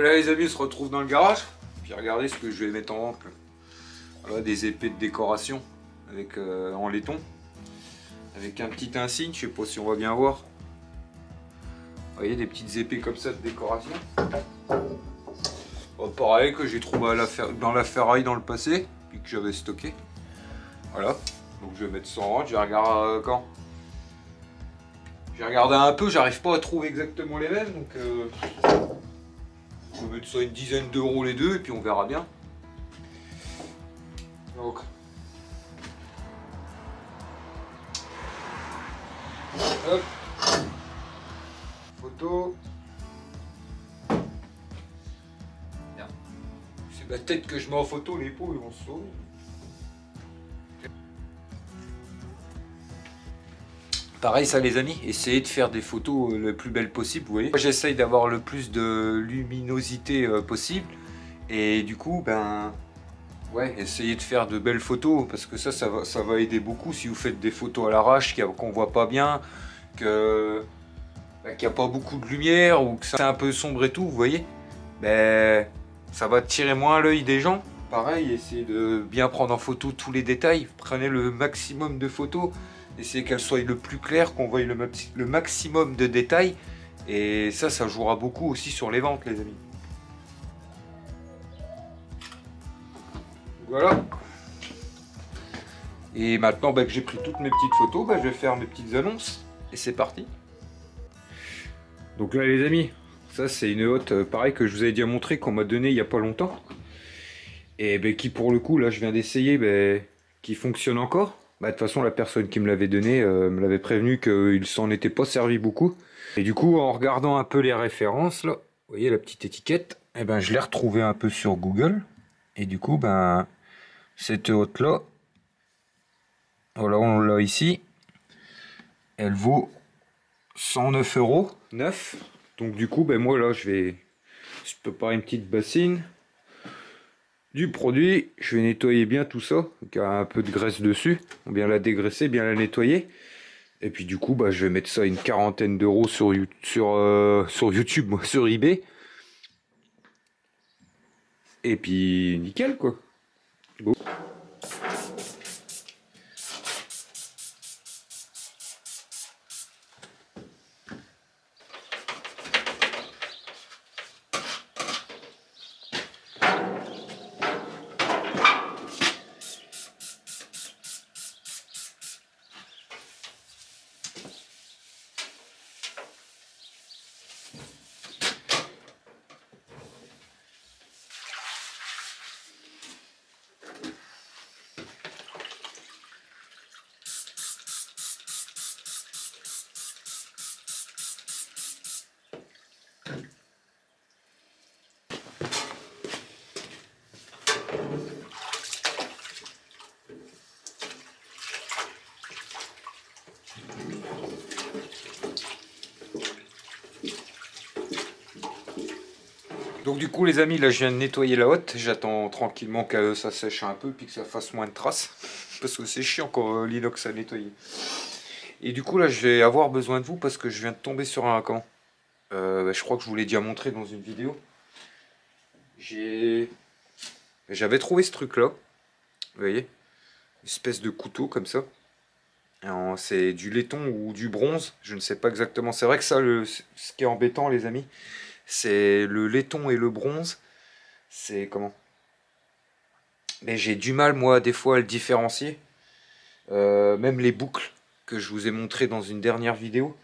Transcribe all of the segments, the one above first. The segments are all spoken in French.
là les amis, on se retrouve dans le garage. Puis regardez ce que je vais mettre en vente là. Voilà, des épées de décoration avec en laiton. Avec un petit insigne, je sais pas si on va bien voir. Vous voyez, des petites épées comme ça de décoration. Bon, pareil que j'ai trouvé dans la ferraille dans le passé, puis que j'avais stocké. Voilà, donc je vais mettre ça en vente, je vais regarder quand. J'ai regardé un peu, j'arrive pas à trouver exactement les mêmes, donc je vais mettre ça une dizaine d'euros les deux, et puis on verra bien. Donc, hop, photo. C'est ma tête que je mets en photo, les peaux ils vont se sauver. Pareil ça les amis, essayez de faire des photos le plus belles possible, vous voyez. Moi j'essaye d'avoir le plus de luminosité possible. Et du coup, ben ouais, essayez de faire de belles photos parce que ça va aider beaucoup si vous faites des photos à l'arrache qu'on voit pas bien, qu'il n'y a pas beaucoup de lumière ou que c'est un peu sombre et tout, vous voyez. Ben, ça va tirer moins l'œil des gens. Pareil, essayez de bien prendre en photo tous les détails. Prenez le maximum de photos. Essayez qu'elles soient le plus claires, qu'on voie le maximum de détails. Et ça jouera beaucoup aussi sur les ventes, les amis. Voilà. Et maintenant que j'ai pris toutes mes petites photos, je vais faire mes petites annonces. Et c'est parti. Donc là, les amis, ça c'est une hotte, pareil que je vous avais déjà montré, qu'on m'a donné il n'y a pas longtemps. Et qui pour le coup, là je viens d'essayer, qui fonctionne encore. De toute façon, la personne qui me l'avait donné me l'avait prévenu qu'il s'en était pas servi beaucoup. Et du coup, en regardant un peu les références, là, vous voyez la petite étiquette, je l'ai retrouvée un peu sur Google. Et du coup, cette hotte là, voilà, on l'a ici, elle vaut 109 € neuf. Donc du coup, moi là, je préparer une petite bassine. Du produit, je vais nettoyer bien tout ça, il y a un peu de graisse dessus, bien la dégraisser, bien la nettoyer. Et puis du coup, je vais mettre ça une quarantaine d'euros sur YouTube, moi, sur eBay. Et puis nickel quoi. Go. Donc du coup les amis, là je viens de nettoyer la hotte, j'attends tranquillement que ça sèche un peu puis que ça fasse moins de traces, parce que c'est chiant quand l'inox à nettoyer. Et du coup là je vais avoir besoin de vous parce que je viens de tomber sur un camp. Je crois que je vous l'ai déjà montré dans une vidéo. J'avais trouvé ce truc là, vous voyez, une espèce de couteau comme ça. C'est du laiton ou du bronze, je ne sais pas exactement. C'est vrai que ça, ce qui est embêtant les amis, c'est le laiton et le bronze. C'est comment? Mais j'ai du mal moi des fois à le différencier. Même les boucles que je vous ai montré dans une dernière vidéo.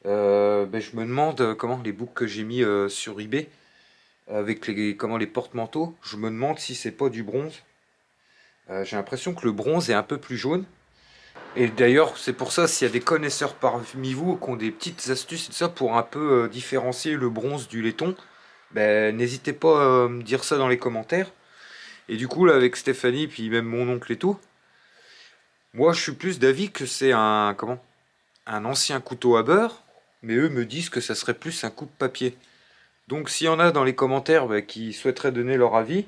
Je me demande comment les boucles que j'ai mis sur eBay avec les porte-manteaux. Je me demande si c'est pas du bronze. J'ai l'impression que le bronze est un peu plus jaune. Et d'ailleurs, c'est pour ça, s'il y a des connaisseurs parmi vous qui ont des petites astuces et tout ça pour un peu différencier le bronze du laiton, n'hésitez pas à me dire ça dans les commentaires. Et du coup, là, avec Stéphanie, puis même mon oncle et tout, moi, je suis plus d'avis que c'est un ancien couteau à beurre, mais eux me disent que ça serait plus un coupe-papier. Donc, s'il y en a dans les commentaires qui souhaiteraient donner leur avis,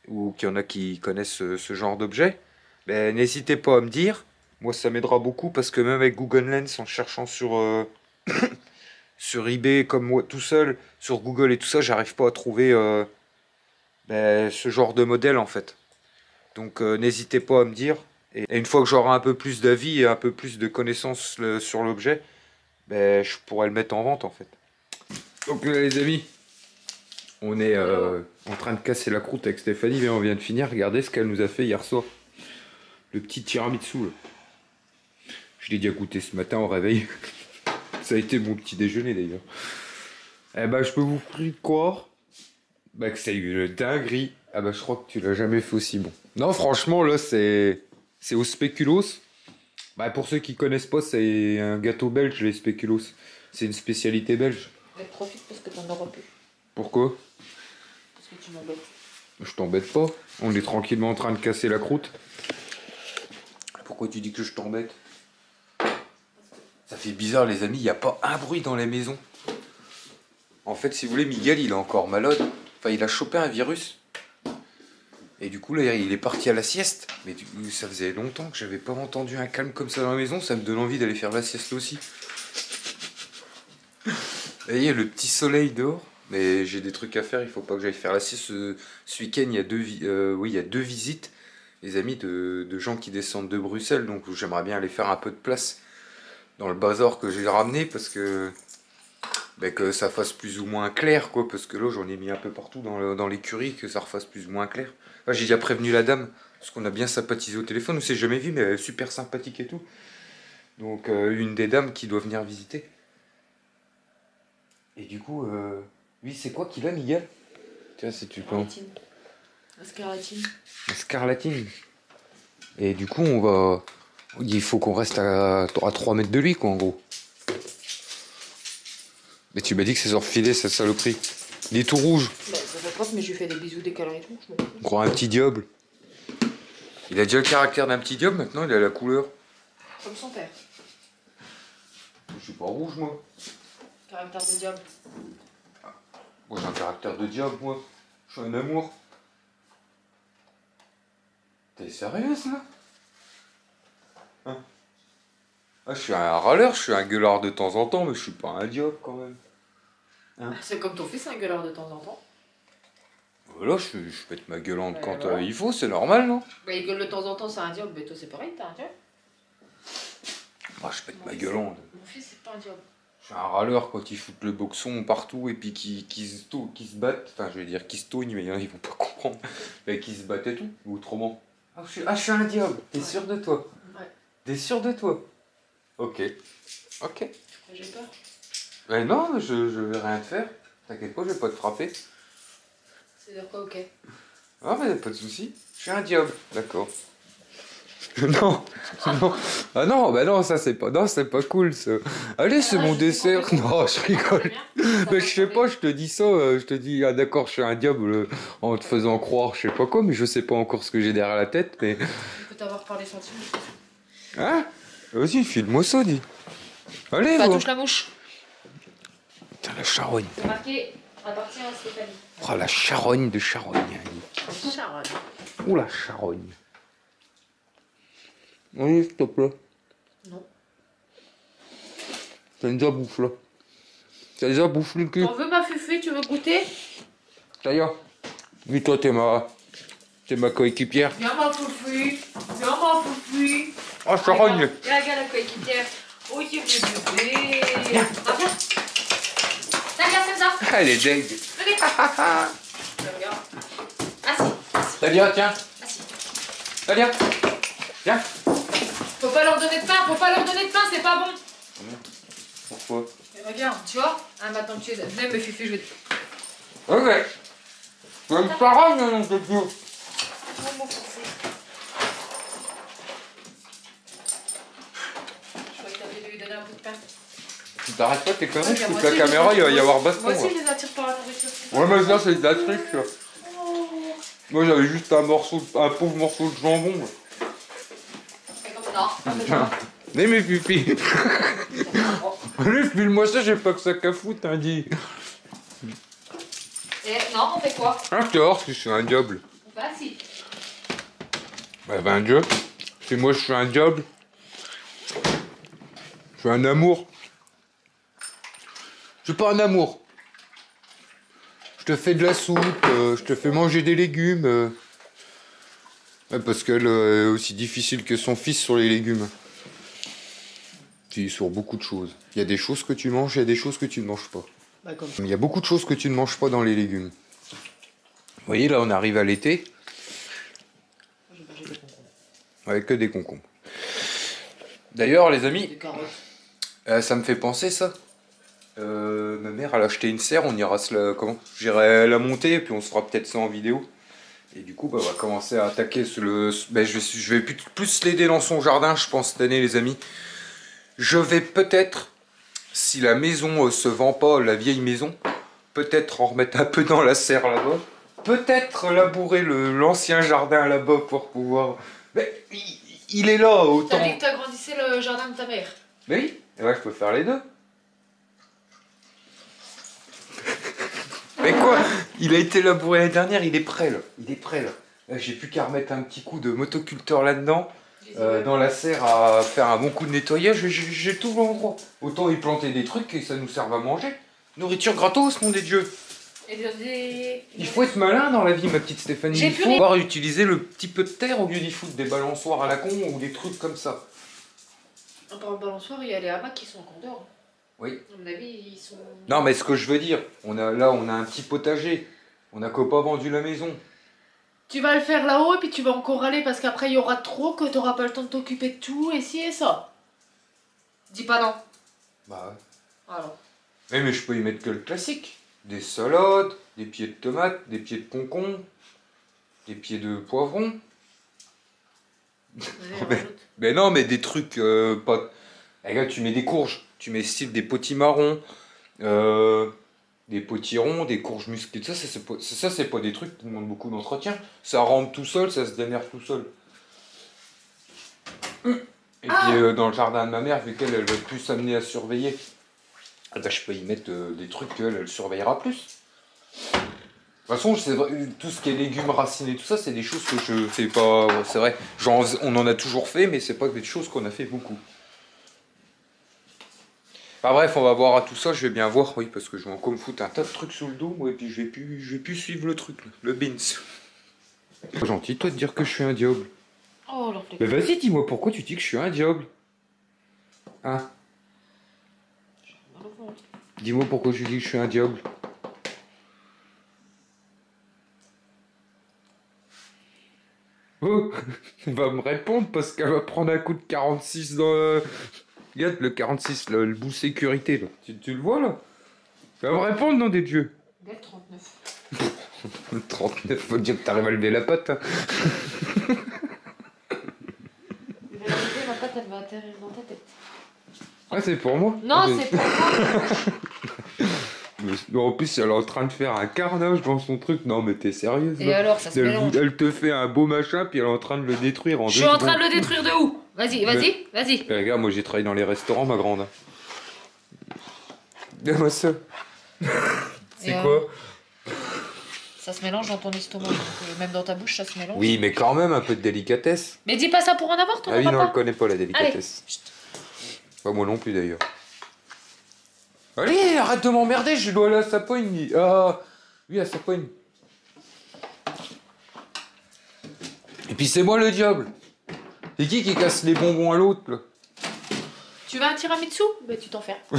ou qu'il y en a qui connaissent ce genre d'objet, n'hésitez pas à me dire. Moi, ça m'aidera beaucoup parce que même avec Google Lens, en cherchant sur sur eBay comme moi tout seul, sur Google et tout ça, j'arrive pas à trouver ce genre de modèle en fait. Donc n'hésitez pas à me dire. Et une fois que j'aurai un peu plus d'avis et un peu plus de connaissances sur l'objet, je pourrais le mettre en vente en fait. Donc les amis, on est en train de casser la croûte avec Stéphanie, mais on vient de finir. Regardez ce qu'elle nous a fait hier soir. Le petit tiramisu là. Je l'ai déjà goûté ce matin au réveil. Ça a été mon petit déjeuner d'ailleurs. Eh ben je peux vous croire que c'est une dinguerie. Ah je crois que tu l'as jamais fait aussi bon. Non franchement là c'est au spéculoos. Pour ceux qui connaissent pas, c'est un gâteau belge les spéculoos. C'est une spécialité belge. Mais profite parce que t'en auras plus. Pourquoi? Parce que tu m'embêtes. Je t'embête pas. On est tranquillement en train de casser la croûte. Pourquoi tu dis que je t'embête? Ça fait bizarre les amis, il n'y a pas un bruit dans la maison. En fait, si vous voulez, Miguel, il est encore malade. Enfin, il a chopé un virus. Et du coup, là, il est parti à la sieste. Mais du coup, ça faisait longtemps que j'avais pas entendu un calme comme ça dans la maison. Ça me donne envie d'aller faire la sieste aussi. Vous voyez, le petit soleil dehors. Mais j'ai des trucs à faire, il faut pas que j'aille faire la sieste. Ce week-end, il y a deux visites, les amis, de gens qui descendent de Bruxelles. Donc j'aimerais bien aller faire un peu de place dans le bazar que j'ai ramené parce que ça fasse plus ou moins clair, quoi. Parce que là, j'en ai mis un peu partout dans l'écurie, que ça refasse plus ou moins clair. Enfin, j'ai déjà prévenu la dame, parce qu'on a bien sympathisé au téléphone. On s'est jamais vu, mais elle est super sympathique et tout. Donc une des dames qui doit venir visiter. Et du coup, lui, c'est quoi qu'il a, Miguel? Tiens, si tu peux. La scarlatine. La scarlatine. Et du coup, il faut qu'on reste à 3 mètres de lui, quoi, en gros. Mais tu m'as dit que c'est refilé, cette saloperie. Il est tout rouge. Ça fait pas, mais je lui fais des bisous décalés et tout. On croit un petit diable. Il a déjà le caractère d'un petit diable, maintenant il a la couleur. Comme son père. Je suis pas rouge, moi. Caractère de diable. Moi, j'ai un caractère de diable, moi. Je suis un amour. T'es sérieuse, là? Hein? Je suis un râleur, je suis un gueulard de temps en temps, mais je suis pas un diable, quand même. Hein? C'est comme ton fils, un gueulard de temps en temps. Voilà, je pète ma gueulante quand il faut, c'est normal, non? Il gueule de temps en temps, c'est un diable, mais toi c'est pareil, t'es un diable. Moi, je pète ma gueulante. Mon fils, c'est pas un diable. Je suis un râleur quand ils foutent le boxon partout et puis qui se battent. Enfin, je vais dire qui se tognent, mais ils vont pas comprendre. Mais qui se battent et tout, ou autrement. Je suis un diable, t'es sûr de toi? Ouais. T'es sûr de toi? Ok. Ok. J'ai peur. Ben non, je vais rien te faire. T'inquiète pas, je vais pas te frapper. C'est-à-dire quoi, ok? Ah, mais pas de soucis. Je suis un diable, d'accord. Non, non. Ah non, bah non, ça c'est pas. Non, c'est pas cool ça. Allez, c'est mon dessert. Non, je rigole. Mais je sais pas, je te dis ça, je te dis, ah d'accord, je suis un diable en te faisant croire, je sais pas quoi, mais je sais pas encore ce que j'ai derrière la tête, mais. Je peux t'avoir parlé sentiments. Hein? Vas-y, file-moi ça, dis. Allez, Bah, touche la mouche. Putain, la charogne. C'est marqué, appartient à Stéphanie. Oh, la charogne de charogne. Charogne. Oh, la charogne. Oui, s'il te plaît. Non. T'as déjà bouffé là. T'as déjà bouffé le cul. T'en veux ma fufu, tu veux goûter? D'ailleurs, oui, toi, t'es ma coéquipière. Viens ma fufu. Viens ma fufu. Oh, charogne. Regarde la coéquipière. Oh, c'est le bébé. Viens. Ah, viens. Viens, ça. Elle est deg. Venez. Regarde. Assis. Talia, tiens. Assis. Talia. Viens. Faut pas leur donner de pain, faut pas leur donner de pain, c'est pas bon. Pourquoi? Mais regarde, tu vois, maintenant que tu es même me fufu, je vais te... Ok. C'est une charogne, non, c'est tout. Oh, mon fufu. Je croyais que t'avais lui donner un peu de pain. Tu t'arrêtes pas tes conneries, je Moi coupe la aussi, caméra, il va y avoir baston. Moi aussi, Ouais, je les attire par la nourriture. mais ça, c'est de la truc, ça. Oh. Moi, j'avais juste un pauvre morceau de jambon. Non, Mais mes pupilles. Allez, file-moi ça, j'ai pas que ça qu'à foutre, hein, dis. Et non, on fait quoi? Ah, dehors, parce que je suis un diable. Bah si. Bah, un diable. C'est moi, je suis un diable. Je suis un amour. Je suis pas un amour. Je te fais de la soupe, je te fais manger des légumes. Ouais, parce qu'elle est aussi difficile que son fils sur les légumes. Puis sur beaucoup de choses. Il y a des choses que tu manges, il y a des choses que tu ne manges pas. Bah, comme Il y a beaucoup de choses que tu ne manges pas dans les légumes. Vous voyez, là, on arrive à l'été. j'ai mangé des concombres. Avec que des concombres. D'ailleurs, les amis, Des carottes. ça me fait penser ça. Ma mère, elle a acheté une serre, on ira se la... Comment? J'irai la monter, et puis on se fera peut-être ça en vidéo. Et du coup, bah, on va commencer à attaquer le... Bah, je vais plus l'aider dans son jardin, je pense, cette année, les amis. Je vais peut-être, si la maison se vend pas, la vieille maison, peut-être en remettre un peu dans la serre là-bas. Peut-être labourer l'ancien jardin là-bas pour pouvoir... Mais il est là, autant... T'as dit que t'agrandissais le jardin de ta mère. Mais oui, et ouais, je peux faire les deux. Mais quoi? Il a été labouré l'année dernière, il est prêt là. Il est prêt là. Là, j'ai plus qu'à remettre un petit coup de motoculteur là-dedans. Dans la serre à faire un bon coup de nettoyage, j'ai tout l'endroit. Autant y planter des trucs et ça nous serve à manger. Nourriture gratos, nom des dieux. Il faut être malin dans la vie, ma petite Stéphanie. Il faut pouvoir utiliser le petit peu de terre au lieu d'y foutre des balançoires à la con ou des trucs comme ça. En parlant de balançoire, il y a les hamacs qui sont en condor. Oui. À mon avis, ils sont... Non, mais ce que je veux dire, on a un petit potager. On n'a qu'à pas vendu la maison. Tu vas le faire là-haut et puis tu vas encore râler parce qu'après il y aura trop que tu n'auras pas le temps de t'occuper de tout et ci et ça. Dis pas non. Bah ouais. Alors. Mais je peux y mettre que le classique. Des salades, des pieds de tomates, des pieds de concombre, des pieds de poivron. Mais non, mais des trucs pas... Regarde, tu mets des courges, tu mets style des potimarrons, des potirons, des courges musclées. Ça, c'est pas des trucs qui demandent beaucoup d'entretien. Ça rampe tout seul, ça se démerde tout seul. Et puis dans le jardin de ma mère, vu qu'elle va plus s'amener à surveiller, bah, je peux y mettre des trucs qu'elle surveillera plus. De toute façon, tout ce qui est légumes, racines et tout ça, c'est des choses que je fais pas. C'est vrai, genre, on en a toujours fait, mais c'est pas des choses qu'on a fait beaucoup. Enfin bref, on va voir à tout ça, je vais bien voir, oui, parce que je vais encore me foutre un tas de trucs sous le dos, moi, et puis je vais plus suivre le truc, là, le beans. C'est gentil, toi, de dire que je suis un diable. Oh, l'enfant. Mais vas-y, dis-moi pourquoi tu dis que je suis un diable. Hein? Dis-moi pourquoi je dis que je suis un diable. Oh, elle va me répondre parce qu'elle va prendre un coup de 46 dans le... Regarde le 46, là, le bout sécurité, là. Tu le vois, là? Elle va me répondre, non, des dieux. Regarde 39. 39, faut dire que t'arrives à lever la patte. Hein. Ma patte, elle va atterrir dans ta tête. Ah, c'est pour moi? Non, c'est pour moi. Mais en plus, elle est en train de faire un carnage dans son truc. Non, mais t'es sérieuse? Et alors, ça se mélange. Elle te fait un beau machin, puis elle est en train de le détruire en 2 secondes. Je suis en train de le détruire de où? Vas-y, vas-y, vas-y. Regarde, moi j'ai travaillé dans les restaurants, ma grande. Regarde-moi ça. C'est quoi? Ça se mélange dans ton estomac. Même dans ta bouche, ça se mélange. Oui, mais quand même un peu de délicatesse. Mais dis pas ça pour en avoir, ton Ah oui, non, papa. elle connaît pas la délicatesse. Pas moi non plus d'ailleurs. Allez, arrête de m'emmerder, je dois aller à sa poigne. Ah, oui, à sa poigne. Et puis c'est moi le diable. C'est qui casse les bonbons à l'autre, là? Tu veux un tiramisu? Bah tu t'en fais. Il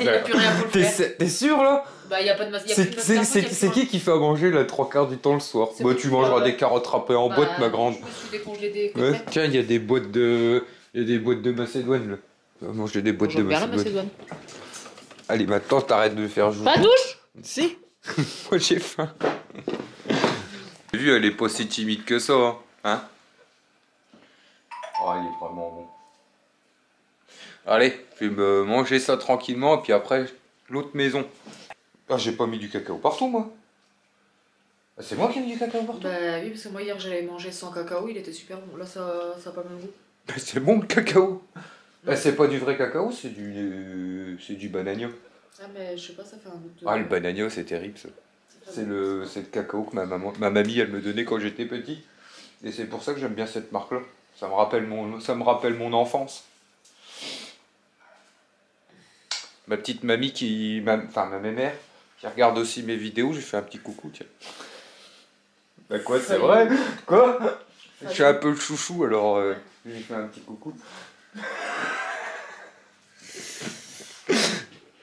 n'y a plus rien pour le faire. T'es sûr, là? Bah y a pas de masse. C'est qui fait à manger là 3/4 du temps le soir? Bah tu mangeras des carottes râpées en boîte, ma grande. Je me suis décongelé des ouais. Tiens, il y a des boîtes de... Macédoine, là. On va manger des boîtes de Macédoine. Allez, maintenant t'arrêtes de faire jouer. Pas douche? Si. Moi j'ai faim. J'ai vu, elle est pas si timide que ça, hein? Oh, il est vraiment bon. Allez, je vais me manger ça tranquillement, et puis après, l'autre maison. Ah, j'ai pas mis du cacao partout, moi. Ah, c'est moi qui ai mis du cacao partout? Bah oui, parce que moi hier j'avais mangé sans cacao, il était super bon. Là ça a pas le même goût. Bah, c'est bon le cacao. Bah, c'est pas du vrai cacao, c'est du banagno. Ah mais je sais pas, ça fait un goût de... Ah, le banagno, c'est terrible, ça. C'est le cacao que ma mamie, elle me donnait quand j'étais petit. Et c'est pour ça que j'aime bien cette marque-là. Ça me rappelle mon enfance. ma petite mamie enfin ma mère, qui regarde aussi mes vidéos, j'ai fait un petit coucou, tiens. Bah quoi, c'est vrai? Quoi? Je suis un peu le chouchou, alors j'ai fait un petit coucou.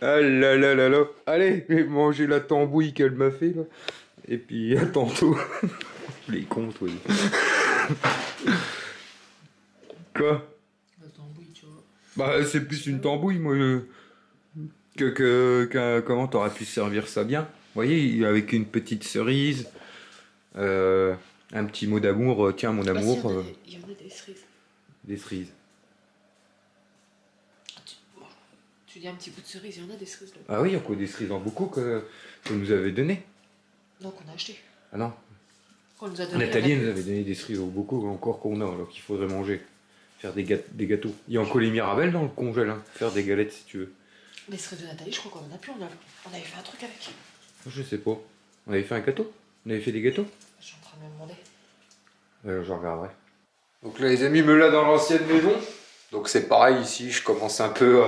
Ah là là là là. Allez, je vais manger la tambouille qu'elle m'a fait là. Et puis à tantôt. Les cons, toi. Quoi? La tambouille, tu vois. Bah c'est plus une tambouille, moi. Comment t'aurais pu servir ça bien? Vous voyez, avec une petite cerise, un petit mot d'amour, tiens mon amour. Il y en a des cerises. Des cerises. Tu dis un petit bout de cerise, il y en a des cerises là. Ah oui, encore des cerises en beaucoup que vous nous avez donné. Non, qu'on a acheté. Ah non. Qu'on nous a donné. Nathalie nous avait donné des cerises au beaucoup encore qu'on a, alors qu'il faudrait manger. Faire des gâteaux. Il y a encore les Mirabelles dans le congèle, hein. Faire des galettes si tu veux. Les cerises de Nathalie, je crois qu'on en a plus, on avait fait un truc avec. Je sais pas. On avait fait un gâteau? On avait fait des gâteaux? Je suis en train de me demander. Je regarderai. Donc là les amis, me là dans l'ancienne maison. Donc c'est pareil ici, je commence un peu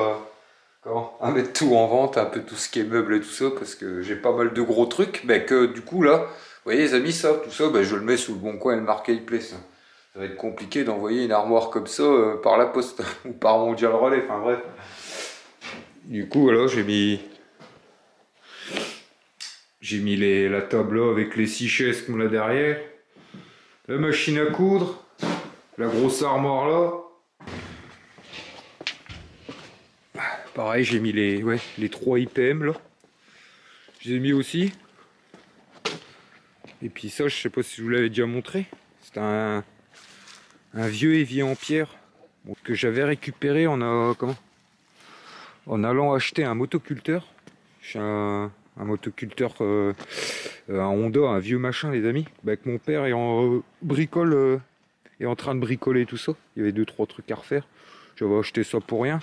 à mettre tout en vente, un peu tout ce qui est meuble et tout ça, parce que j'ai pas mal de gros trucs, mais que du coup là, vous voyez les amis, ça, tout ça, ben, je le mets sous le bon coin et le marketplace. Ça va être compliqué d'envoyer une armoire comme ça par la poste, ou par Mondial Relais, enfin bref. Du coup voilà, j'ai mis la table là avec les 6 chaises qu'on a derrière, la machine à coudre, la grosse armoire là. Pareil, j'ai mis les 3 IPM là. Je les ai mis aussi. Et puis ça, je sais pas si je vous l'avais déjà montré. C'est un vieux évier en pierre que j'avais récupéré en allant acheter un motoculteur. J'ai un motoculteur, un Honda, un vieux machin les amis. Bah, avec mon père est en train de bricoler tout ça. Il y avait 2-3 trucs à refaire. J'avais acheté ça pour rien.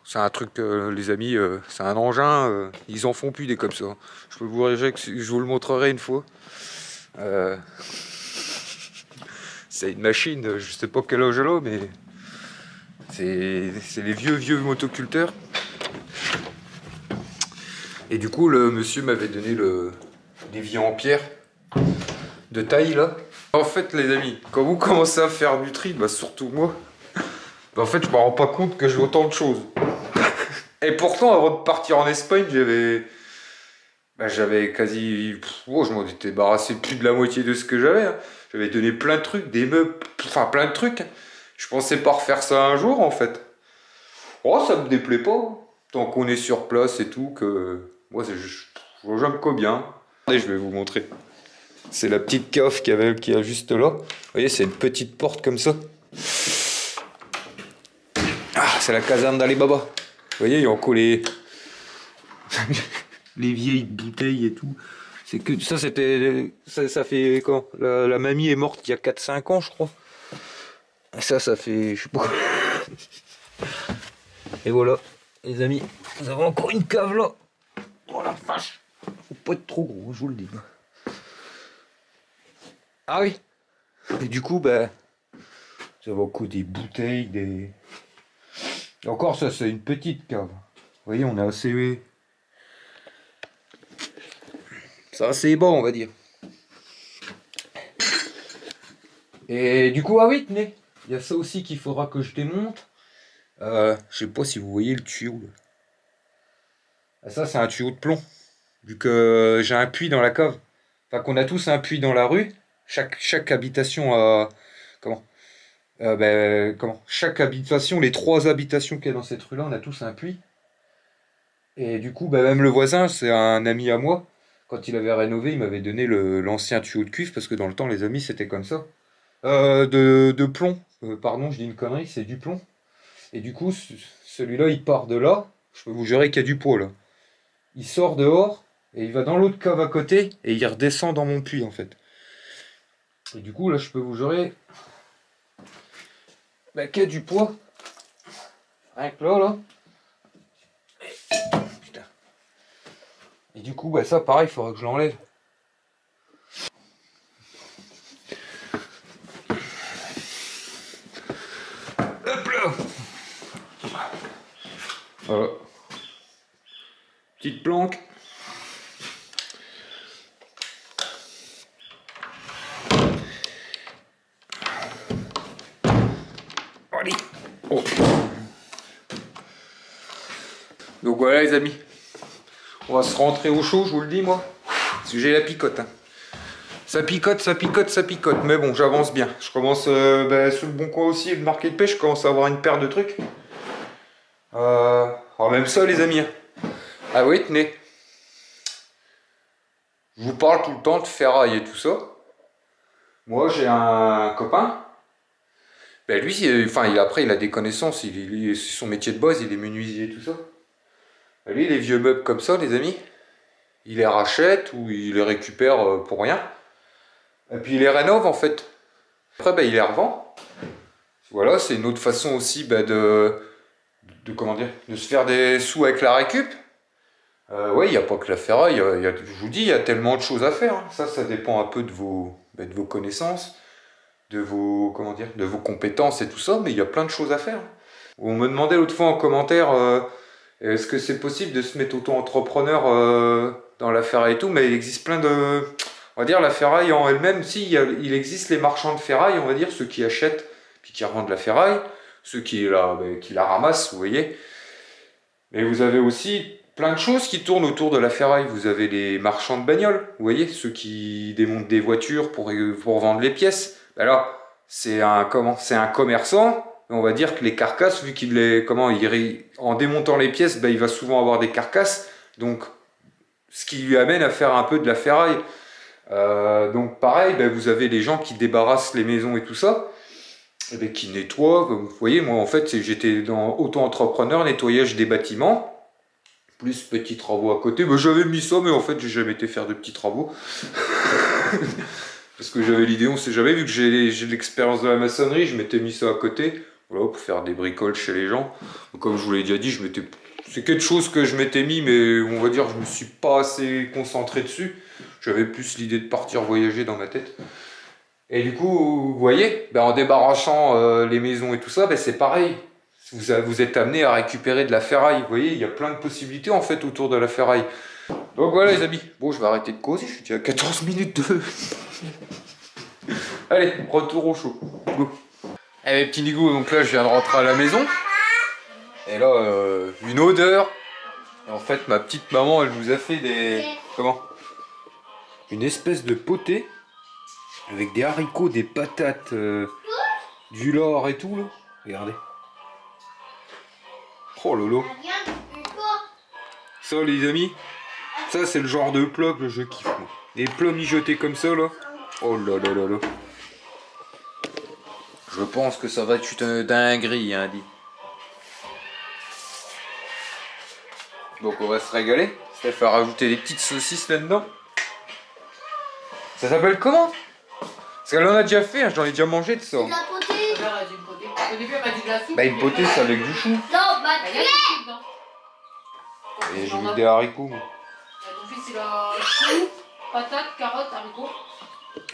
C'est un truc, les amis, c'est un engin, ils en font plus des comme ça. Je peux vous dire que je vous le montrerai une fois. C'est une machine, je sais pas quel âge elle a, mais c'est les vieux motoculteurs. Et du coup, le monsieur m'avait donné l'évier en pierre de taille là. En fait, les amis, quand vous commencez à faire du tri, bah surtout moi, bah, en fait, je me rends pas compte que j'ai autant de choses. Et pourtant, avant de partir en Espagne, j'avais quasi... je m'en étais débarrassé plus de la moitié de ce que j'avais. Hein. J'avais donné plein de trucs, des meubles, enfin plein de trucs. Je pensais pas refaire ça un jour, en fait. Oh, ça me déplaît pas. Hein. Tant qu'on est sur place et tout, que... Moi, j'aime quoi bien. Allez, je vais vous montrer. C'est la petite cave qu'il y a juste là. Vous voyez, c'est une petite porte comme ça. Ah, c'est la caserne d'Ali Baba. Vous voyez, il y a encore les vieilles bouteilles et tout. C'est que ça, c'était. Ça fait quand la mamie est morte il y a 4-5 ans, je crois. Ça fait. Je sais pas. Et voilà, les amis, nous avons encore une cave là. Oh la vache. Faut pas être trop gros, je vous le dis. Ah oui. Et du coup, bah. Nous avons encore des bouteilles, des. Et encore, ça, c'est une petite cave. Vous voyez, on a assez. C'est assez bon, on va dire. Et du coup, ah oui, tenez, il y a ça aussi qu'il faudra que je démonte. Je sais pas si vous voyez le tuyau. Là. Ah, ça, c'est un tuyau de plomb. Vu que j'ai un puits dans la cave. Enfin, qu'on a tous un puits dans la rue. Chaque habitation a. Comment chaque habitation, les 3 habitations qu'il y a dans cette rue-là, on a tous un puits. Et du coup, même le voisin, c'est un ami à moi. Quand il avait rénové, il m'avait donné l'ancien tuyau de cuivre, parce que dans le temps, les amis, c'était comme ça. De plomb. Pardon, je dis une connerie, c'est du plomb. Et du coup, celui-là, il part de là. Je peux vous jurer qu'il y a du pot, là. Il sort dehors, et il va dans l'autre cave à côté, et il redescend dans mon puits, en fait. Et du coup, là, je peux vous jurer... qu'il y a du poids. Rien que là. Putain. Et du coup, ça, pareil, il faudra que je l'enlève. Hop là. Voilà. Petite planque. Allez. Oh. Donc voilà les amis. On va se rentrer au chaud, je vous le dis moi. Parce que j'ai la picote. Hein. Ça picote, ça picote, ça picote. Mais bon, j'avance bien. Je commence sur le Bon Coin aussi, le marché de pêche, je commence à avoir une paire de trucs. Même ça les amis. Ah oui, tenez. Je vous parle tout le temps de ferraille et tout ça. Moi j'ai un copain. Ben lui, après il a des connaissances. C'est son métier de base, il est menuisier et tout ça. Ben lui, les vieux meubles comme ça, les amis, il les rachète ou il les récupère pour rien. Et puis il les rénove en fait. Après, ben, il les revend. Voilà, c'est une autre façon aussi comment dire, de se faire des sous avec la récup. Ouais, il n'y a pas que la ferraille, je vous dis, il y a tellement de choses à faire. Hein. Ça dépend un peu de vos connaissances, de vos compétences et tout ça, mais il y a plein de choses à faire. On me demandait l'autre fois en commentaire, est-ce que c'est possible de se mettre auto-entrepreneur dans la ferraille et tout, mais il existe plein de... On va dire la ferraille en elle-même, si, il existe les marchands de ferraille, on va dire, ceux qui achètent puis qui revendent la ferraille, ceux qui la ramassent, vous voyez. Mais vous avez aussi plein de choses qui tournent autour de la ferraille. Vous avez les marchands de bagnoles, vous voyez, ceux qui démontent des voitures pour vendre les pièces. Alors, c'est un commerçant, on va dire que les carcasses, vu en démontant les pièces, il va souvent avoir des carcasses, donc ce qui lui amène à faire un peu de la ferraille. Donc pareil, vous avez les gens qui débarrassent les maisons et tout ça, et qui nettoient. Vous voyez, moi en fait j'étais dans auto-entrepreneur, nettoyage des bâtiments, plus petits travaux à côté. J'avais mis ça, mais en fait j'ai jamais été faire de petits travaux. Parce que j'avais l'idée, on sait jamais, vu que j'ai l'expérience de la maçonnerie, je m'étais mis ça à côté, voilà, pour faire des bricoles chez les gens. Donc, comme je vous l'ai déjà dit, c'est quelque chose que je m'étais mis, mais on va dire je me suis pas assez concentré dessus. J'avais plus l'idée de partir voyager dans ma tête. Et du coup, vous voyez, en débarrassant les maisons et tout ça, c'est pareil. Vous êtes amené à récupérer de la ferraille. Vous voyez, il y a plein de possibilités en fait autour de la ferraille. Donc voilà les amis. Bon, je vais arrêter de causer, je suis déjà à 14 minutes de... Allez, retour au chaud. Go. Eh mes petits nigos, donc là je viens de rentrer à la maison. Et là, une odeur. Et en fait, ma petite maman, elle nous a fait des... Comment? Une espèce de potée. Avec des haricots, des patates, du lard et tout là. Regardez. Oh lolo. Ça les amis, ça c'est le genre de plat que je kiffe moi. Des plats mijotés comme ça là. Oh là là là là. Je pense que ça va être une dinguerie, hein, dit. Donc on va se régaler. Steph a rajouté des petites saucisses là-dedans. Ça s'appelle comment? Parce qu'elle en a déjà fait, hein, j'en ai déjà mangé de ça. De la potée. Au début, elle m'a dit de la soupe. Une potée, c'est avec du chou. Non, Et j'ai mis des haricots. Moi. Ton fils, il a chou, patates, carottes, haricots.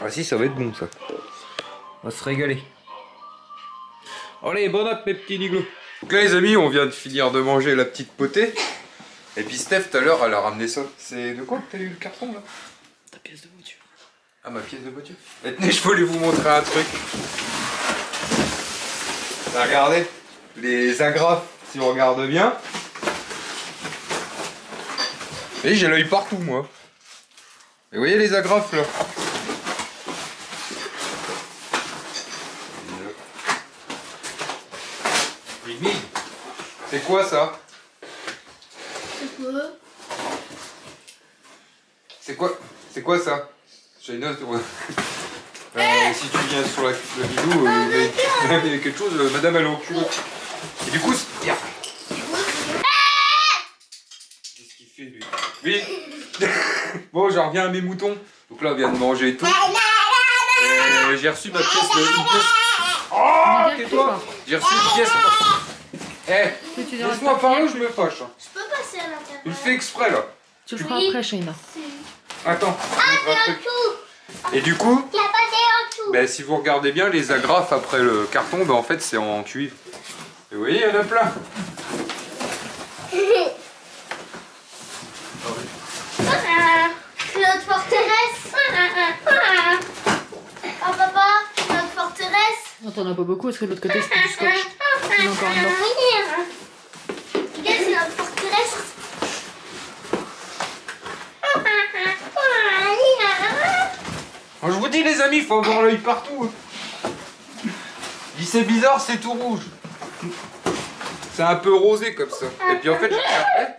Ah si, ça va être bon ça. On va se régaler. Allez, bon app mes petits niglos. Donc là les amis, on vient de finir de manger la petite potée. Et puis Steph, tout à l'heure, elle a ramené ça. C'est de quoi que t'as eu le carton là? Ta pièce de voiture. Ah, ma pièce de voiture. Et tenez, je voulais vous montrer un truc. Là, regardez, les agrafes, si on regarde bien. Et j'ai l'œil partout, moi. Et vous voyez les agrafes, là? C'est quoi, ça? C'est quoi, ça? J'ai une autre... si tu viens sur la vidéo, il y a quelque chose, madame elle est en culotte. Et du coup, regarde. Qu'est-ce qu'il fait lui? Oui. Bon, j'en reviens à mes moutons. Donc là, on vient de manger et tout. J'ai reçu ma pièce de... Une pièce... Oh, tais-toi. J'ai reçu une pièce... laisse-moi parler ou je me fâche. Je peux passer à l'intérieur. Il fait exprès là. Tu le feras après, Shaina. Attends. Et du coup, si vous regardez bien, les agrafes après le carton, en fait c'est en cuivre. Et vous voyez, il y en a plein. t'en as pas beaucoup parce que de l'autre côté c'est du scotch. Il y en a encore une là. Regarde, c'est la forteresse. Oh, je vous dis les amis, il faut avoir l'œil partout. Dis c'est bizarre, c'est tout rouge. C'est un peu rosé comme ça. Et puis en fait, j'ai regardé.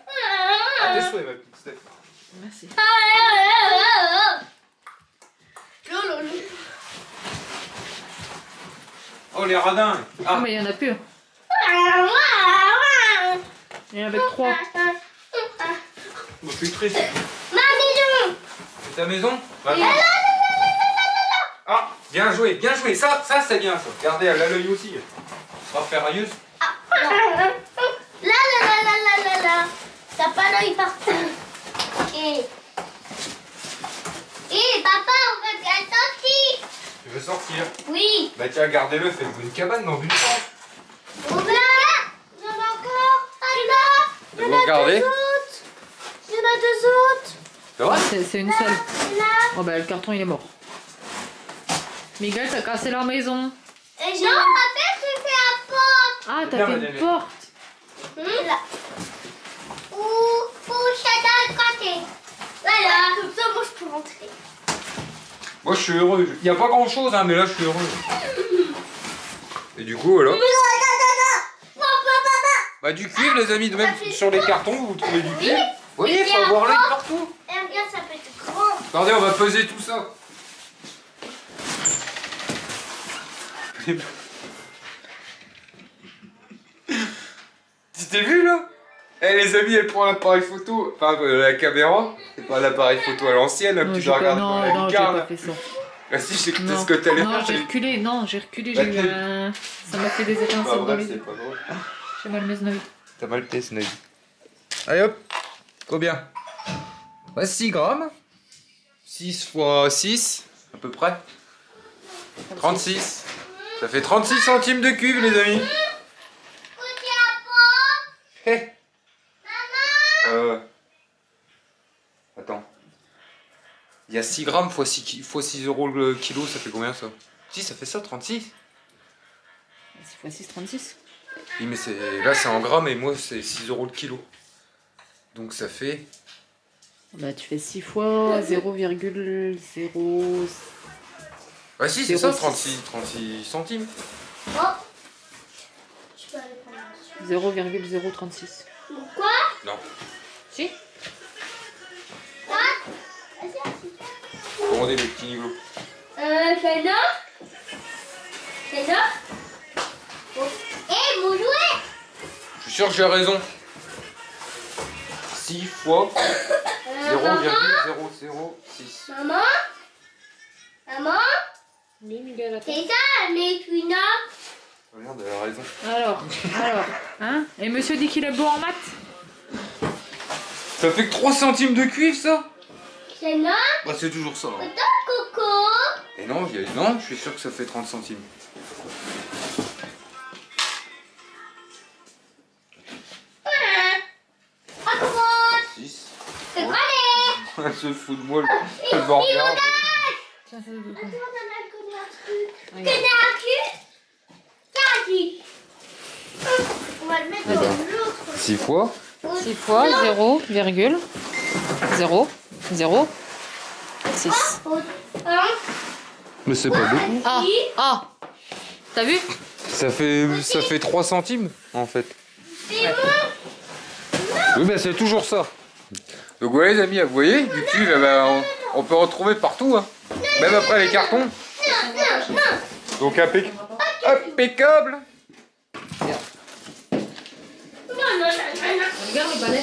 Ah, tes souhaits, ma petite Steph. Merci. Oh les radins. Ah mais il y en a plus. Il y en a avec 3. Je suis triste. Ma maison. C'est ta maison? Ah, bien joué, bien joué. Ça c'est bien ça. Regardez, elle a l'œil aussi. Elle sera ferrailleuse. Là. T'as pas l'œil partout. Et papa, on va bien sortir. Tu veux sortir? Oui. Bah tiens, gardez-le, faites-vous une cabane dans une chambre. J'en ai encore. Vous regardez? Il y en a 2 autres. C'est vrai? C'est une seule. Là. Oh bah le carton il est mort. Miguel, t'as cassé leur maison. Et non, papa, tu fais la porte. Ah, Bien, t'as fait madame. une porte. Là. Ou ça dans le côté. Voilà. Comme ça, moi, je peux rentrer. Moi je suis heureux. Il n'y a pas grand chose, hein, mais là je suis heureux. Et du coup, voilà. Bah du cuivre les amis, de même sur les cartons, vous trouvez du cuivre. Vous voyez, il faut avoir l'œil partout. Et regarde, ça peut être grand. Attendez, on va peser tout ça. Tu t'es vu là? Eh les amis, elle prend l'appareil photo, enfin la caméra, c'est pas l'appareil photo à l'ancienne, Non, tu j'ai dois pas, regarder non, dans la non, j'ai lucarne. pas fait ça. Ah si, j'ai écouté Non, ce que t'allais non, faire. j'ai j'ai- reculé, non, j'ai reculé, Bah, j'ai eu un... Ça m'a fait des Pas étincelles dans vrai, les c'est yeux. pas drôle. J'ai mal mes yeux. T'as mal tes Snail. Allez hop. Combien? Bah 6 grammes. 6 fois 6, à peu près. 36. Ça fait 36 centimes de cuivre les amis. Côté à porte. Hé. Attends. Il y a 6 grammes fois 6 euros le kilo, ça fait combien ça? Si, ça fait ça, 36. 6 fois 6, 36. Oui, mais là c'est en grammes et moi c'est 6 euros le kilo. Donc ça fait. Bah tu fais 6 fois 0,0... Bah si, c'est ça, 0,6. 36 centimes. Oh. Je peux aller prendre un sucre. 0,036. Pourquoi? Non. Si. Vas-y, Commandez les petits niveaux. c'est là. Oh. Eh, mon jouet. Je suis sûr que j'ai raison. 6 fois Maman. 0,006. Maman. Oui, Miguel, attends. C'est ça, mais tu n'as. Regarde, elle a raison. Alors, hein? Et monsieur dit qu'il est bon en maths? Ça fait que 3 centimes de cuivre ça? C'est là. Bah c'est toujours ça. hein. Attends, Coco. Et non, non, je suis sûr que ça fait 30 centimes. Approche. 6. C'est quoi les? Elle se fout de moi, elle va regarder. Tiens, ça doit être bon. Attends, on a connaît un truc. Regarde. Connaît un cul. Tiens, ici. On va le mettre dans l'autre. 6 fois 6 fois 0,006. Hein? Mais c'est pas beaucoup. Ah! T'as vu? Ça fait 3 centimes en fait. C'est bon. Oui, mais c'est toujours ça. Donc voilà les amis, vous voyez, du cuivre, eh ben, on peut retrouver partout. Hein. Même après les cartons. Donc impeccable. Non. Regarde le balai.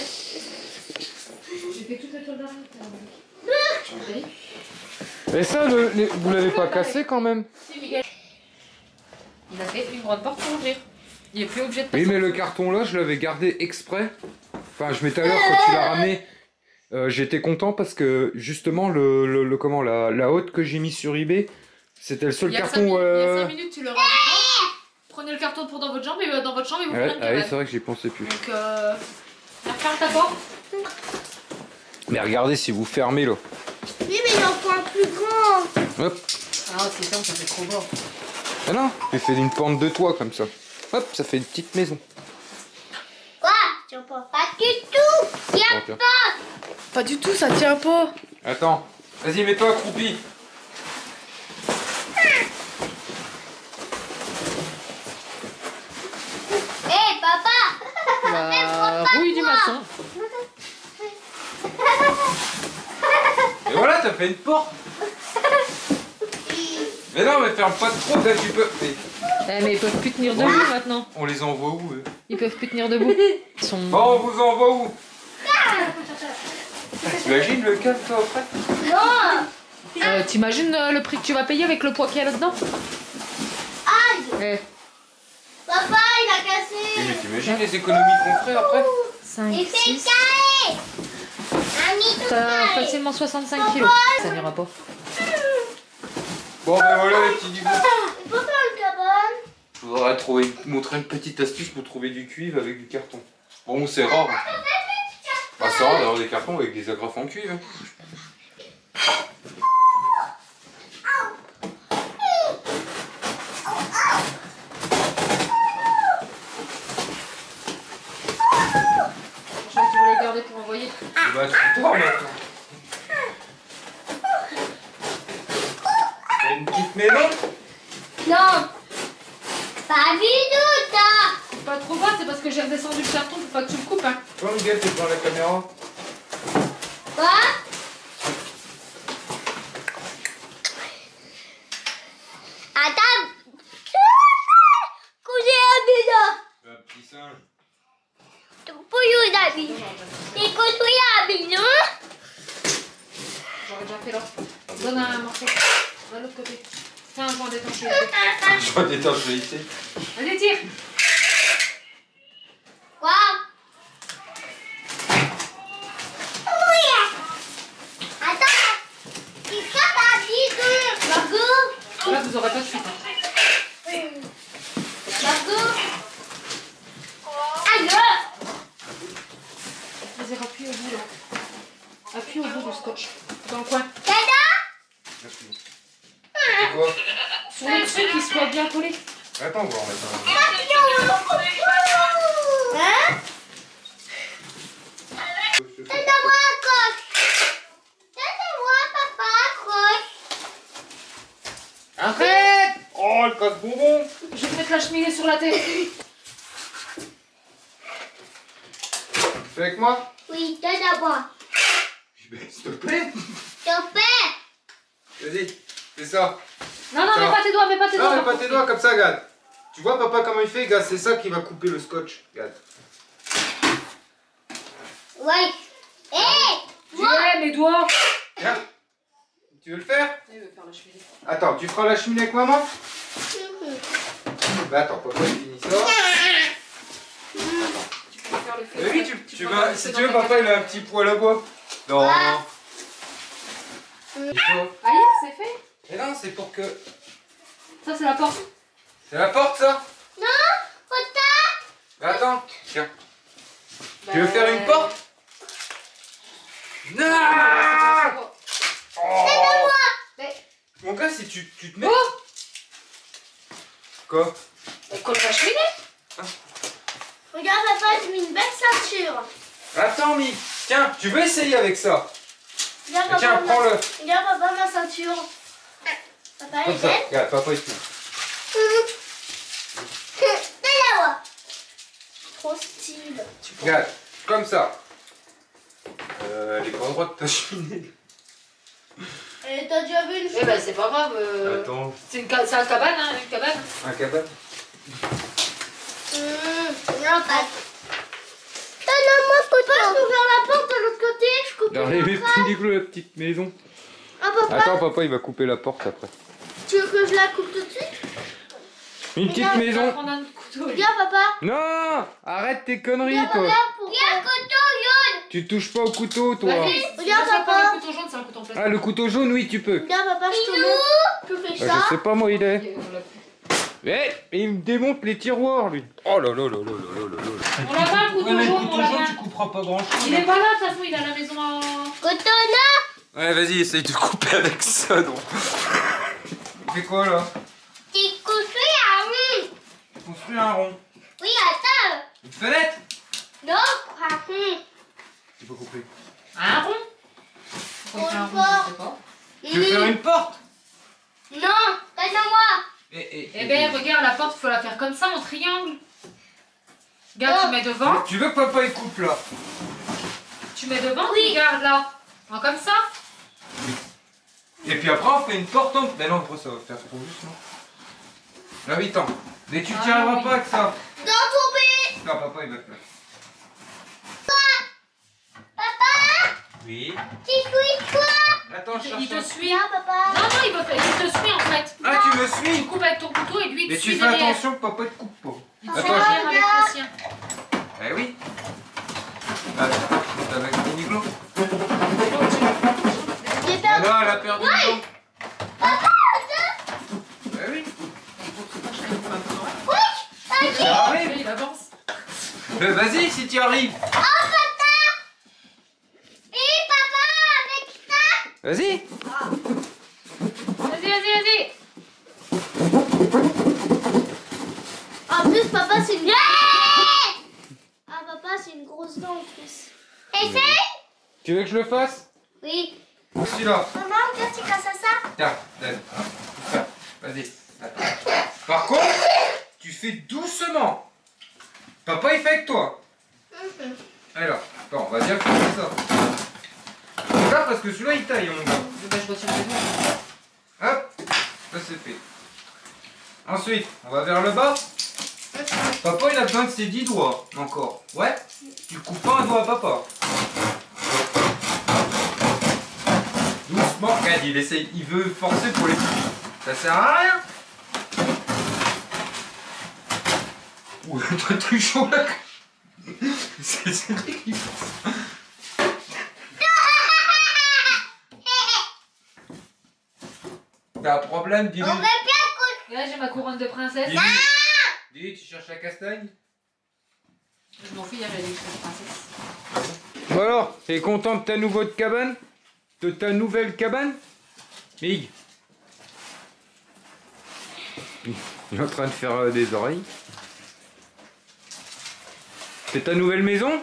J'ai fait toute la toile d'araignée. Et ça, vous l'avez pas cassé quand même? Si, Miguel. Il a fait une grande porte pour ouvrir. Il est plus obligé de passer. Oui, mais le carton là, je l'avais gardé exprès. Enfin, je m'étais à l'heure quand tu l'as ramené. J'étais content parce que justement, la haute que j'ai mis sur eBay, c'était le seul Il y a carton. 5 minutes, tu l'aurais dit. Prenez le carton pour dans votre chambre et dans votre chambre et vous prenez Ouais, une ah oui, cabane. c'est vrai que j'y pensais plus. Donc, ferme ta porte. Mais regardez si vous fermez là. Oui, mais il en faut un plus grand. Hop. Ah, c'est ça, ça fait trop beau. Ah non, tu fais une pente de toit comme ça. Hop, ça fait une petite maison. Quoi? Je peux pas du tout. Y a Tiens. pas. Pas du tout, ça tient pas. Attends, vas-y, mets-toi accroupi. Hé, papa. La rouille du maçon. Et voilà, t'as fait une porte. Mais non, mais ferme pas trop, là tu peux. Mais ils peuvent plus tenir debout maintenant. On les envoie où eux? Ils peuvent plus tenir debout. Ils sont... Bon, on vous envoie où? T'imagines le calme toi après? Non. T'imagines le prix que tu vas payer avec le poids qu'il y a là-dedans? Aïe. Papa, il a cassé. Mais t'imagines les économies qu'on ferait après? 5, Il fait 6... caler. Ami, tout T'as caler. facilement 65 kilos. Ça n'ira pas. Bon, ben voilà les petits du Papa, le cabane. Je voudrais montrer une petite astuce pour trouver du cuivre avec du carton. Bon, c'est rare. Bah, c'est rare d'avoir des cartons avec des agrafes en cuivre. Je crois que tu voulais le garder pour envoyer. Et bah, c'est toi maintenant. T'as une petite maison? Non. Pas du tout, ça. Pas trop bas, c'est parce que j'ai redescendu le carton pour pas que tu le coupes. Hein. Toi, Miguel, t'es devant la caméra? Quoi? Attends. Coucher un bidon. Un petit singe. Pour you, David. Et construire un bidon. J'aurais déjà fait là. Donne un morceau. De l'autre côté. Tiens, un point d'étanchéité. Je vois d'étanchéité. Allez, tire. Quoi? Attends. C'est quoi ta bidon? Margot? Là, vous aurez pas de suite. Hein. Margot? Aïe! Vas-y, appuie au bout là. Appuie au bout du scotch. Dans le coin. Dada? Merci. C'est quoi? Sur le dessus qui soit bien collé. Attends, on va en mettre un. Hein? Donne-moi un coche. Donne-moi, papa, un coche. Arrête! Oh, le casse-bonbon! Je vais te mettre la cheminée sur la tête. Fais avec moi? Oui, donne-moi. S'il te plaît! S'il te plaît. Vas-y, fais ça. Non, non, Ça mets va. pas tes doigts, mets pas tes doigts. Non, mais pas tes doigts comme ça, Gad. Tu vois, papa, comment il fait, Gad? C'est ça qui va couper le scotch, Gad. Ouais. Hé! Tu es mes doigts. Tiens. Tu veux le faire? Il veut faire la cheminée. Attends, tu feras la cheminée avec maman? Bah attends, papa, il finit ça. Tu peux faire le feu. Mais oui, si tu veux, papa, il a un petit poêle à bois. Non. Ah. Il faut- Allez, c'est fait. Mais non, c'est pour que... Ça, c'est la porte. C'est la porte, ça? Non, Pota. Bah attends, tiens. Tu veux faire une porte? Non. Oh. Mon gars, si tu te mets... Oh, Quoi? colle la cheminée. Regarde, papa, j'ai mis une belle ceinture. Attends, Mi. Tiens, tu veux essayer avec ça? Regarde, Mais tiens, papa, prends-le. regarde, papa, ma ceinture. Papa, elle Comme est ça. belle. Regarde, papa, il filme. Donne-la-moi. Trop style. Regarde, comme ça. Elle est pas droite ta cheminée. Et t'as déjà vu une Eh ben, c'est pas grave. Attends. C'est un cabane, hein, une cabane. Un cabane. Non, pas. Donne-moi, Pota. Je peux ouvrir la porte de l'autre côté. Je coupe Dans les perpendiculaires, la petite maison. Ah, papa, Attends, papa, il va couper la porte après. tu veux que je la coupe tout de suite? Une petite On va maison. prendre un couteau. lui. Viens, papa. Non, arrête tes conneries, Viens, toi. papa, pour... Viens, couteau jaune. Tu touches pas au couteau, toi. Vas-y, Regarde, ça, papa. pas le couteau jaune, c'est un couteau en plastique. Ah, le couteau jaune, oui, tu peux. Viens, papa, je te montre. Tu fais Bah, ça. je sais pas, moi, il est. Ok, on l'a plus. Eh, il me démonte les tiroirs, lui. Oh là là là là là là là là. On l'a pas, le couteau jaune, on l'a pas. tu couperas pas grand chose. Il est pas là, de toute façon, il est à la maison en... Couteau là. Ouais, vas-y, essaye de couper avec ça, donc. Tu fais quoi, là? T'es couché construit un rond. Oui, attends. Une fenêtre? Non, quoi. J'ai pas compris. Un rond. Pour Un une rond, je sais porte. pas. Tu veux faire une porte? Non, donne-moi. Eh ben, regarde, la porte, faut la faire comme ça, en triangle. Regarde, tu mets devant. Tu veux que papa il coupe là? Tu mets devant, regarde là. Comme ça. Et puis après on fait une porte en... Mais non, après ça va faire trop juste, non? Là, 8 ans. Mais tu n'y arriveras pas avec ça. Dans ton Non, papa il va te faire. Papa, Oui. tu suis quoi? Attends, je cherche Il te ça. suit. Bien, papa. Non, non, il te suit en fait. Ah, tu me Tu suis? coupes avec ton couteau et lui il Mais te tu suit fais derrière. attention que papa te coupe pas. Il te suit Attends, derrière avec le sien. Eh oui. Attends, c'est avec Miniglo. J'ai Ah perdu. non, elle a perdu le temps. Papa, attends. Eh oui. Oui, allez. Ça arrive. Il avance. Mais vas-y si tu arrives. Oh, papa. Oui, papa, avec ça. Vas-y. Vas-y, vas-y, vas-y. En plus, papa, c'est une... Ah, papa, c'est une grosse dent en plus. Essaye. Tu veux que je le fasse? Oui. Celui-là. Maman, regarde, c'est grâce à ça. Tiens, donne. Ça. Vas-y. Attends. Par contre, tu fais doucement. Papa il fait avec toi. Alors, attends, on va dire que c'est ça. Là parce que celui-là il taille mon gars. Ben, je retire les doigts. Hop, ça c'est fait. Ensuite, on va vers le bas. Papa il a besoin de ses 10 doigts encore. Ouais. Tu coupes pas un doigt à papa. Doucement, regarde, il essaye, il veut forcer pour les couper. Ça sert à rien. Ouh, t'as très chaud là. C'est lui qui force. T'as un problème, dis-lui. On va bien Là, j'ai ma couronne de princesse. Dis-lui. Dis-lui, tu cherches la castagne? Je m'en fous, il y avait des princesse. Bon alors, t'es content de ta nouvelle cabane? De ta nouvelle cabane? Mig. Il est en train de faire des oreilles. C'est ta nouvelle maison?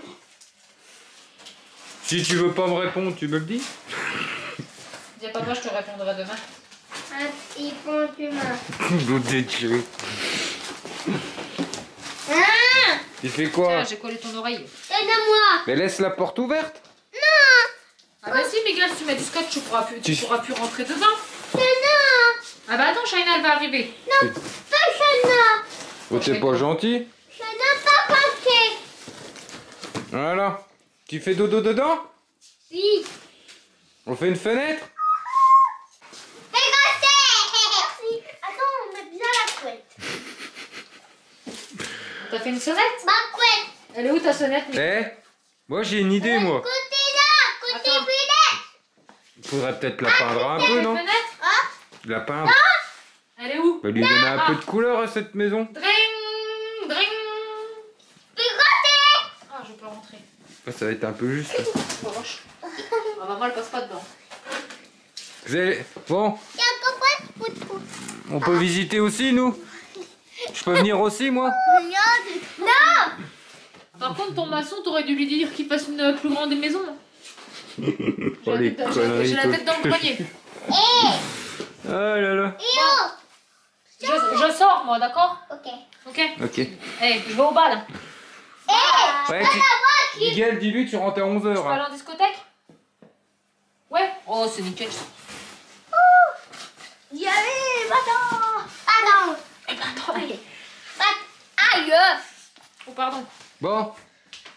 Si tu veux pas me répondre, tu me le dis? Dis à papa, je te répondrai demain. Un petit pont humain. L'autre des tués. Ah, Tu fais quoi? Tiens, j'ai collé ton oreille. donne-moi. Mais laisse la porte ouverte. Ah bah si, Miguel, si tu mets du scotch, tu pourras plus rentrer dedans. Chana. Ah bah attends, Shaina, elle va arriver. Non, pas Chana. Oh, t'es pas gentil? Chana, pas passé. Voilà. Tu fais dodo dedans? Oui. On fait une fenêtre? Regardez. Merci. Attends, on met bien la couette. T'as fait une sonnette? Ma couette. Elle est où ta sonnette, Eh, Miguel? moi j'ai une idée moi. Côté là, côté Attends. fenêtre. Il faudrait peut-être la peindre un peu, non? Fenêtre? Ah, La peindre. Elle est où? Va lui donner un peu de couleur à cette maison. Dring, dring. regardez. Ah, je peux rentrer. Ça va être un peu juste. Oh, vache. Ah, maman, elle passe pas dedans. Vous allez... Bon, Il y a un copain de foutre. on peut visiter aussi nous? Je peux venir aussi moi? Non. Par contre, ton maçon, t'aurais dû lui dire qu'il fasse une plus grande maison. Oh, les conneries, J'ai la tête dans le grenier. Ah là là. Je sors, moi, d'accord? Ok. Ok. Ok. Eh, je vais au bal. Ouais, Miguel, dis-lui, tu rentres à 11h. Tu vas aller en discothèque? Ouais. Oh, c'est nickel. Y aller, maintenant. Pardon. Eh ben, attends. Aïe. Oh, pardon. Bon,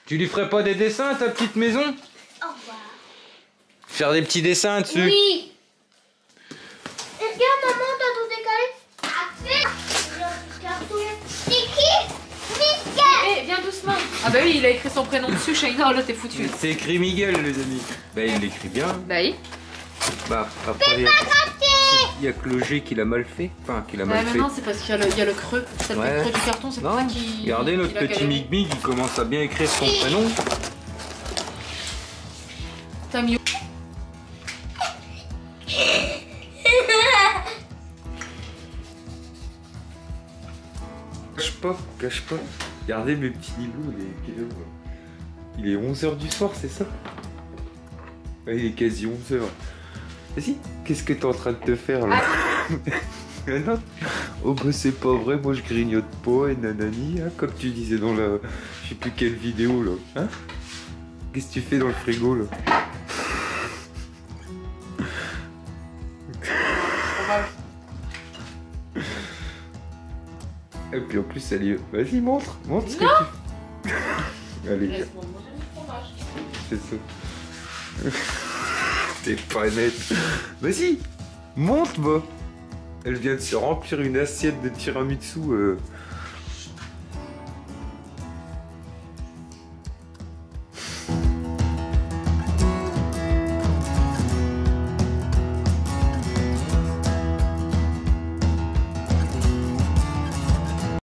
tu lui ferais pas des dessins à ta petite maison? Au revoir. Faire des petits dessins dessus? Oui. Et regarde, maman, t'as tout décalé. C'est qui? Michael. Eh, viens doucement. Ah bah oui, il a écrit son prénom dessus, Shaina, là, t'es foutu. C'est écrit Miguel, les amis. Bah, il l'écrit bien. Bah oui. Bah, après, il y a que le G qui l'a mal fait. Enfin, qui l'a Ouais, mal mais fait. non, c'est parce qu'il y a le creux. C'est le Ouais. creux du carton, c'est pour Non, ça qu'il. regardez notre qu'il a petit galéré. Mig Mig, il commence à bien écrire son prénom. T'as mis. pas, cache pas. Regardez mes petits niveaux, il est 11h du soir, c'est ça? Ouais, il est quasi 11h. Vas-y, qu'est-ce que t'es en train de te faire là? Non. Oh bah c'est pas vrai, moi je grignote pas et nanani, hein, comme tu disais dans la... je sais plus quelle vidéo là. Hein? Qu'est-ce que tu fais dans le frigo là? Et puis en plus elle est... Vas-y montre ce que tu... Allez, Laisse-moi manger du fromage. c'est ça. T'es pas net. Vas-y, monte moi. Elle vient de se remplir une assiette de tiramisu